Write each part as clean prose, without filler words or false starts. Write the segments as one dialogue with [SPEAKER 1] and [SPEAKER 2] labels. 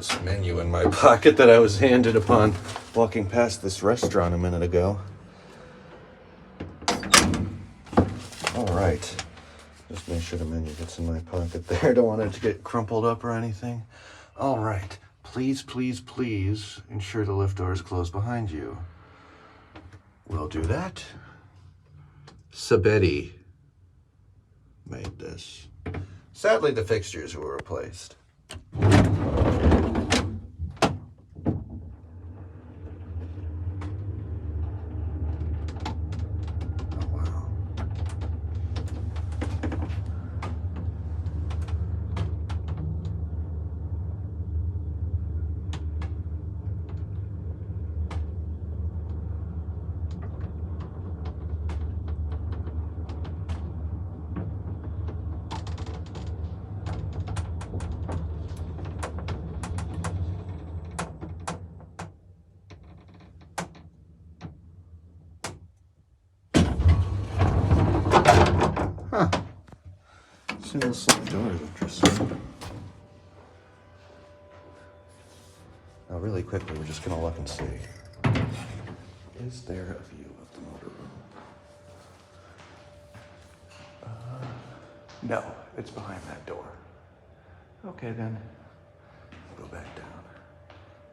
[SPEAKER 1] this menu in my pocket that I was handed upon walking past this restaurant a minute ago. All right. Just make sure the menu gets in my pocket there. Don't want it to get crumpled up or anything. All right. Please, please, please ensure the lift door is closed behind you. We'll do that. Sabetti made this. Sadly, the fixtures were replaced. Huh. Single slide door is interesting. Now, really quickly, we're just going to look and see. Is there a view of the motor room? No, it's behind that door. Okay, then. We'll go back down.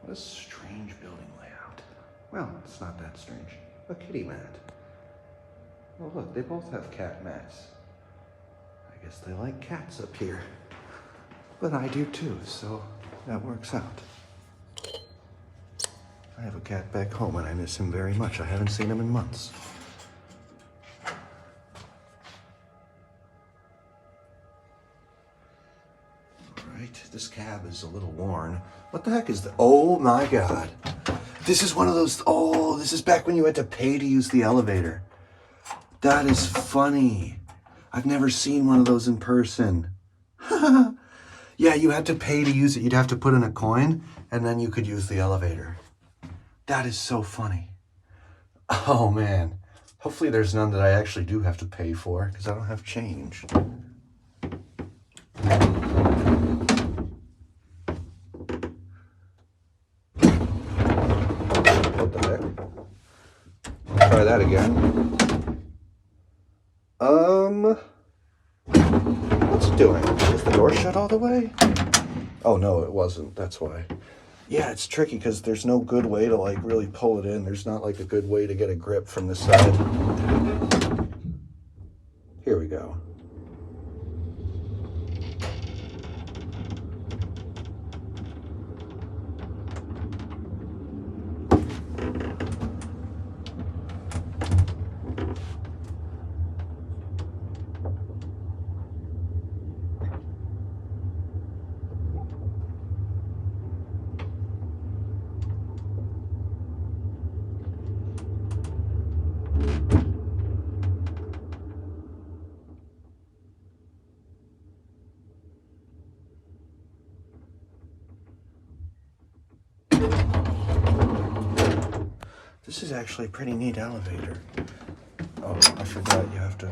[SPEAKER 1] What a strange building layout. Well, it's not that strange. A kitty mat. Oh, look, they both have cat mats. I guess they like cats up here. But I do too, so that works out. I have a cat back home and I miss him very much. I haven't seen him in months. All right, this cab is a little worn. What the heck is that? Oh my God. This is one of those, oh, this is back when you had to pay to use the elevator. That is funny. I've never seen one of those in person. Yeah, you had to pay to use it. You'd have to put in a coin, and then you could use the elevator. That is so funny. Oh, man. Hopefully there's none that I actually do have to pay for, because I don't have change. What the heck? Try that again. What's it doing? Is the door shut all the way? Oh, no, it wasn't. That's why. Yeah, it's tricky because there's no good way to, like, really pull it in. There's not, like, a good way to get a grip from the side. Here we go. This is actually a pretty neat elevator. Oh, I forgot you have to